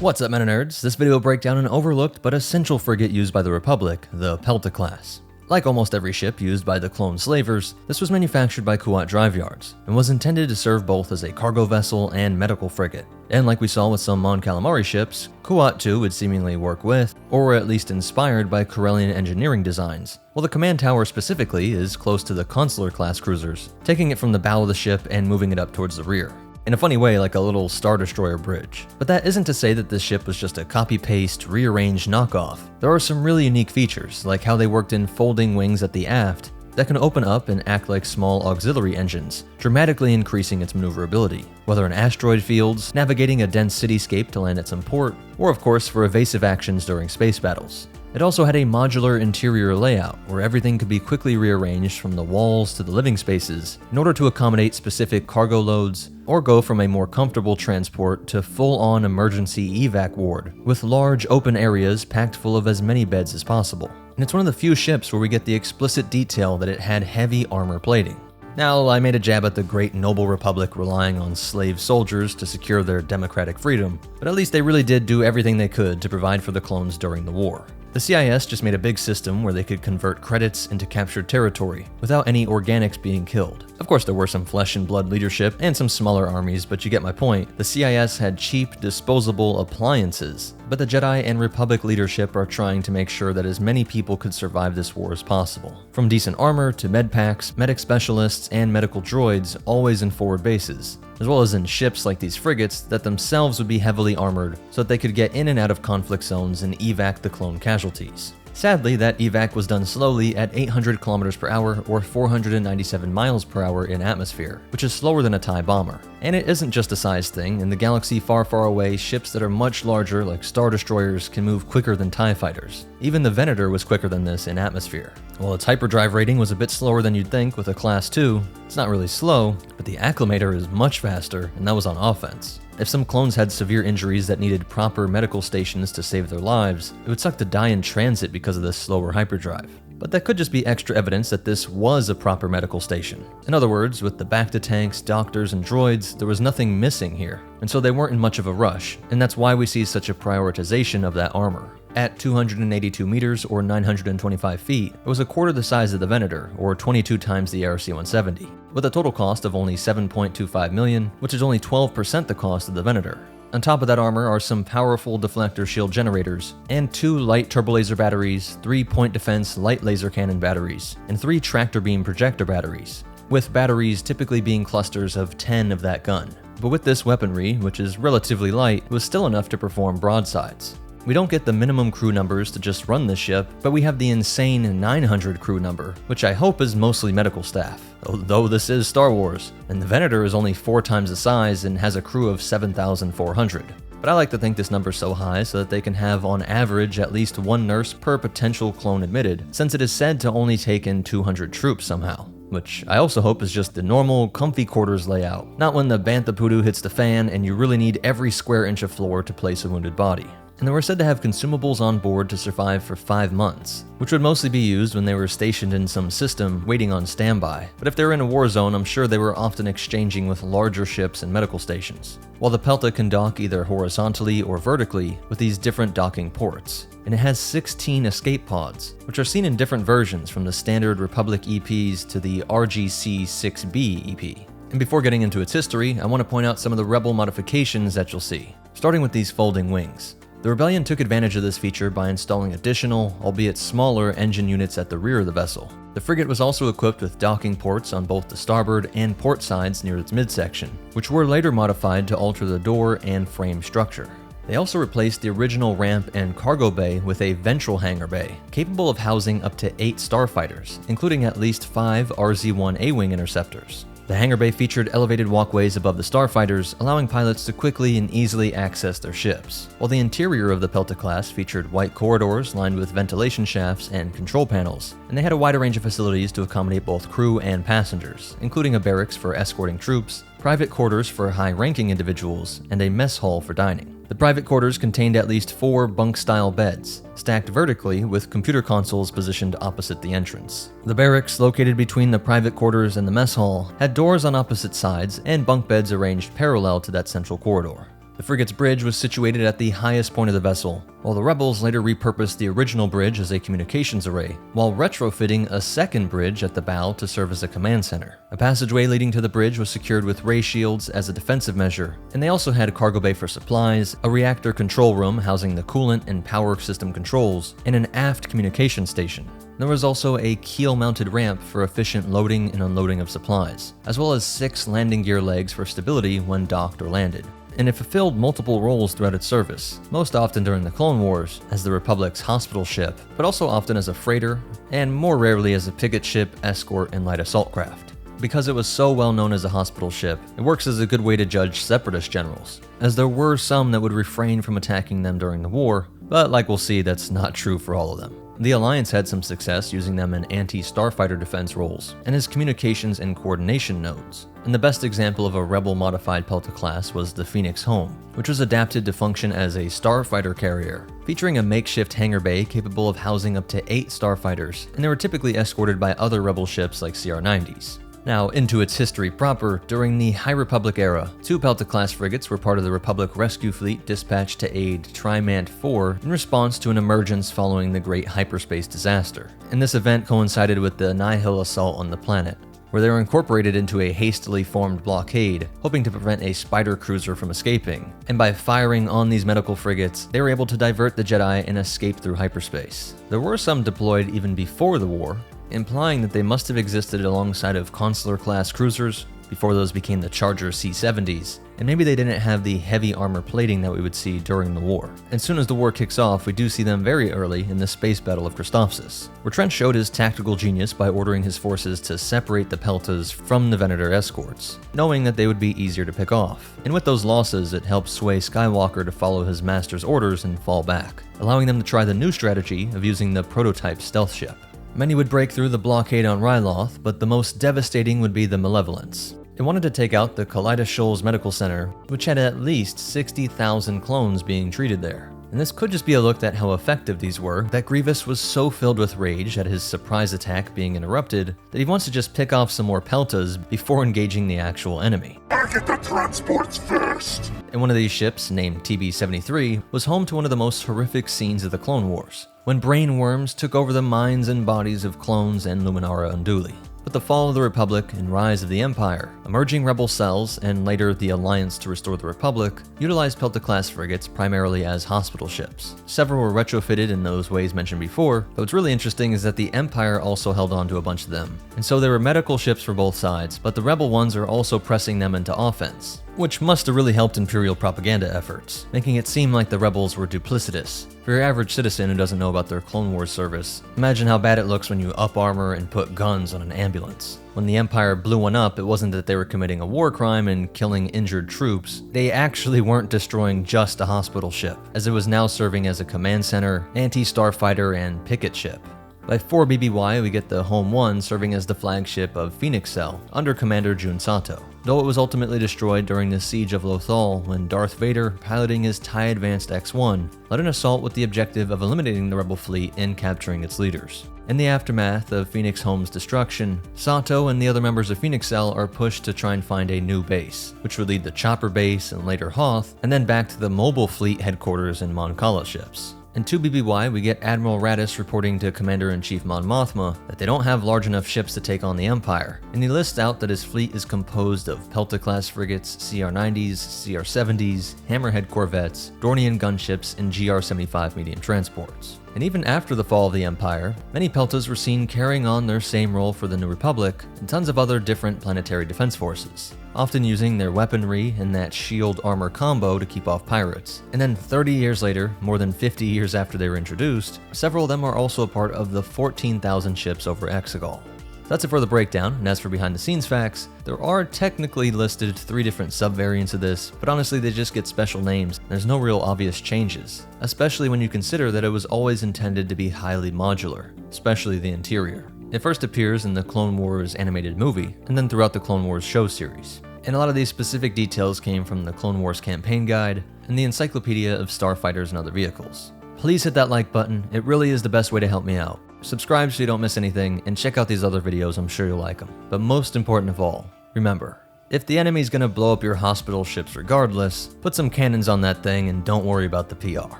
What's up, MetaNerdz? This video will break down an overlooked but essential frigate used by the Republic, the Pelta-class. Like almost every ship used by the clone slavers, this was manufactured by Kuat Drive Yards, and was intended to serve both as a cargo vessel and medical frigate. And like we saw with some Mon Calamari ships, Kuat too would seemingly work with, or were at least inspired by Corellian engineering designs, while the command tower specifically is close to the Consular-class cruisers, taking it from the bow of the ship and moving it up towards the rear. In a funny way, like a little Star Destroyer bridge. But that isn't to say that this ship was just a copy-paste, rearranged knockoff. There are some really unique features, like how they worked in folding wings at the aft that can open up and act like small auxiliary engines, dramatically increasing its maneuverability, whether in asteroid fields, navigating a dense cityscape to land at some port, or of course for evasive actions during space battles. It also had a modular interior layout where everything could be quickly rearranged from the walls to the living spaces in order to accommodate specific cargo loads or go from a more comfortable transport to full-on emergency evac ward with large open areas packed full of as many beds as possible. And it's one of the few ships where we get the explicit detail that it had heavy armor plating. Now, I made a jab at the great noble republic relying on slave soldiers to secure their democratic freedom, but at least they really did do everything they could to provide for the clones during the war. The CIS just made a big system where they could convert credits into captured territory without any organics being killed. Of course, there were some flesh and blood leadership and some smaller armies, but you get my point. The CIS had cheap, disposable appliances, but the Jedi and Republic leadership are trying to make sure that as many people could survive this war as possible. From decent armor to med packs, medic specialists, and medical droids, always in forward bases, as well as in ships like these frigates that themselves would be heavily armored so that they could get in and out of conflict zones and evac the clone casualties. Sadly, that evac was done slowly at 800 km per hour or 497 miles per hour in atmosphere, which is slower than a TIE bomber. And it isn't just a size thing. In the galaxy far, far away, ships that are much larger, like Star Destroyers, can move quicker than TIE fighters. Even the Venator was quicker than this in atmosphere. While its hyperdrive rating was a bit slower than you'd think with a Class 2, it's not really slow, but the acclimator is much faster, and that was on offense. If some clones had severe injuries that needed proper medical stations to save their lives, it would suck to die in transit because of this slower hyperdrive. But that could just be extra evidence that this was a proper medical station. In other words, with the bacta tanks, doctors, and droids, there was nothing missing here, and so they weren't in much of a rush, and that's why we see such a prioritization of that armor. At 282 meters or 925 feet, it was a quarter the size of the Venator, or 22 times the RC-170, with a total cost of only $7.25 million, which is only 12% the cost of the Venator. On top of that armor are some powerful deflector shield generators, and 2 light turbolaser batteries, 3 point defense light laser cannon batteries, and 3 tractor beam projector batteries, with batteries typically being clusters of 10 of that gun. But with this weaponry, which is relatively light, it was still enough to perform broadsides. We don't get the minimum crew numbers to just run this ship, but we have the insane 900 crew number, which I hope is mostly medical staff, although this is Star Wars, and the Venator is only 4 times the size and has a crew of 7,400. But I like to think this number's so high so that they can have on average at least 1 nurse per potential clone admitted, since it is said to only take in 200 troops somehow. Which I also hope is just the normal, comfy quarters layout, not when the Bantha Poodoo hits the fan and you really need every square inch of floor to place a wounded body. And they were said to have consumables on board to survive for 5 months, which would mostly be used when they were stationed in some system waiting on standby. But if they were in a war zone, I'm sure they were often exchanging with larger ships and medical stations. While the Pelta can dock either horizontally or vertically with these different docking ports. And it has 16 escape pods, which are seen in different versions from the standard Republic EPs to the RGC-6B EP. And before getting into its history, I want to point out some of the Rebel modifications that you'll see, starting with these folding wings. The Rebellion took advantage of this feature by installing additional, albeit smaller, engine units at the rear of the vessel. The frigate was also equipped with docking ports on both the starboard and port sides near its midsection, which were later modified to alter the door and frame structure. They also replaced the original ramp and cargo bay with a ventral hangar bay, capable of housing up to 8 starfighters, including at least 5 RZ-1 A-Wing interceptors. The hangar bay featured elevated walkways above the starfighters, allowing pilots to quickly and easily access their ships, while the interior of the Pelta-class featured white corridors lined with ventilation shafts and control panels, and they had a wider range of facilities to accommodate both crew and passengers, including a barracks for escorting troops, private quarters for high-ranking individuals, and a mess hall for dining. The private quarters contained at least 4 bunk-style beds, stacked vertically with computer consoles positioned opposite the entrance. The barracks, located between the private quarters and the mess hall, had doors on opposite sides and bunk beds arranged parallel to that central corridor. The frigate's bridge was situated at the highest point of the vessel, while the rebels later repurposed the original bridge as a communications array, while retrofitting a second bridge at the bow to serve as a command center. A passageway leading to the bridge was secured with ray shields as a defensive measure, and they also had a cargo bay for supplies, a reactor control room housing the coolant and power system controls, and an aft communication station. There was also a keel-mounted ramp for efficient loading and unloading of supplies, as well as 6 landing gear legs for stability when docked or landed. And it fulfilled multiple roles throughout its service, most often during the Clone Wars as the Republic's hospital ship, but also often as a freighter, and more rarely as a picket ship, escort, and light assault craft. Because it was so well known as a hospital ship, it works as a good way to judge separatist generals, as there were some that would refrain from attacking them during the war, but like we'll see, that's not true for all of them. The Alliance had some success using them in anti-starfighter defense roles, and as communications and coordination nodes. And the best example of a Rebel-modified Pelta-class was the Phoenix Home, which was adapted to function as a starfighter carrier, featuring a makeshift hangar bay capable of housing up to 8 starfighters, and they were typically escorted by other Rebel ships like CR-90s. Now, into its history proper, during the High Republic era, 2 Pelta-class frigates were part of the Republic Rescue Fleet dispatched to aid Trimant 4 in response to an emergence following the Great Hyperspace Disaster. And this event coincided with the Nihil assault on the planet, where they were incorporated into a hastily formed blockade, hoping to prevent a spider cruiser from escaping. And by firing on these medical frigates, they were able to divert the Jedi and escape through hyperspace. There were some deployed even before the war, implying that they must have existed alongside of Consular-class cruisers before those became the Charger C-70s, and maybe they didn't have the heavy armor plating that we would see during the war. As soon as the war kicks off, we do see them very early in the space battle of Christophsis, where Trent showed his tactical genius by ordering his forces to separate the Peltas from the Venator escorts, knowing that they would be easier to pick off. And with those losses, it helped sway Skywalker to follow his master's orders and fall back, allowing them to try the new strategy of using the prototype stealth ship. Many would break through the blockade on Ryloth, but the most devastating would be the Malevolence. It wanted to take out the Kaleida Shoals Medical Center, which had at least 60,000 clones being treated there. And this could just be a look at how effective these were, that Grievous was so filled with rage at his surprise attack being interrupted that he wants to just pick off some more Peltas before engaging the actual enemy. I get the transports first! And one of these ships, named TB-73, was home to one of the most horrific scenes of the Clone Wars, when brain worms took over the minds and bodies of clones and Luminara Unduli. With the fall of the Republic and rise of the Empire, emerging rebel cells, and later the Alliance to restore the Republic, utilized Pelta-class frigates primarily as hospital ships. Several were retrofitted in those ways mentioned before, but what's really interesting is that the Empire also held on to a bunch of them. And so there were medical ships for both sides, but the rebel ones are also pressing them into offense, which must have really helped Imperial propaganda efforts, making it seem like the rebels were duplicitous. For your average citizen who doesn't know about their Clone Wars service, imagine how bad it looks when you up armor and put guns on an ambulance. When the Empire blew one up, it wasn't that they were committing a war crime and killing injured troops. They actually weren't destroying just a hospital ship, as it was now serving as a command center, anti-starfighter, and picket ship. By 4 BBY, we get the Home 1 serving as the flagship of Phoenix Cell, under Commander Jun Sato, though it was ultimately destroyed during the Siege of Lothal when Darth Vader, piloting his TIE Advanced X-1, led an assault with the objective of eliminating the rebel fleet and capturing its leaders. In the aftermath of Phoenix Home's destruction, Sato and the other members of Phoenix Cell are pushed to try and find a new base, which would lead to Chopper Base and later Hoth, and then back to the Mobile Fleet headquarters in Mon Cala ships. In 2 BBY, we get Admiral Raddus reporting to Commander-in-Chief Mon Mothma that they don't have large enough ships to take on the Empire, and he lists out that his fleet is composed of Pelta-class frigates, CR-90s, CR-70s, Hammerhead corvettes, Dornian gunships, and GR-75 medium transports. And even after the fall of the Empire, many Peltas were seen carrying on their same role for the New Republic and tons of other different planetary defense forces, often using their weaponry and that shield armor combo to keep off pirates. And then 30 years later, more than 50 years after they were introduced, several of them are also a part of the 14,000 ships over Exegol. That's it for the breakdown, and as for behind the scenes facts, there are technically listed 3 different subvariants of this, but honestly they just get special names, and there's no real obvious changes, especially when you consider that it was always intended to be highly modular, especially the interior. It first appears in the Clone Wars animated movie, and then throughout the Clone Wars show series. And a lot of these specific details came from the Clone Wars campaign guide and the Encyclopedia of Starfighters and Other Vehicles. Please hit that like button, it really is the best way to help me out. Subscribe so you don't miss anything, and check out these other videos, I'm sure you'll like them. But most important of all, remember, If the enemy's gonna blow up your hospital ships regardless, put some cannons on that thing and don't worry about the PR.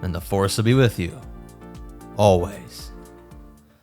And the Force will be with you. Always.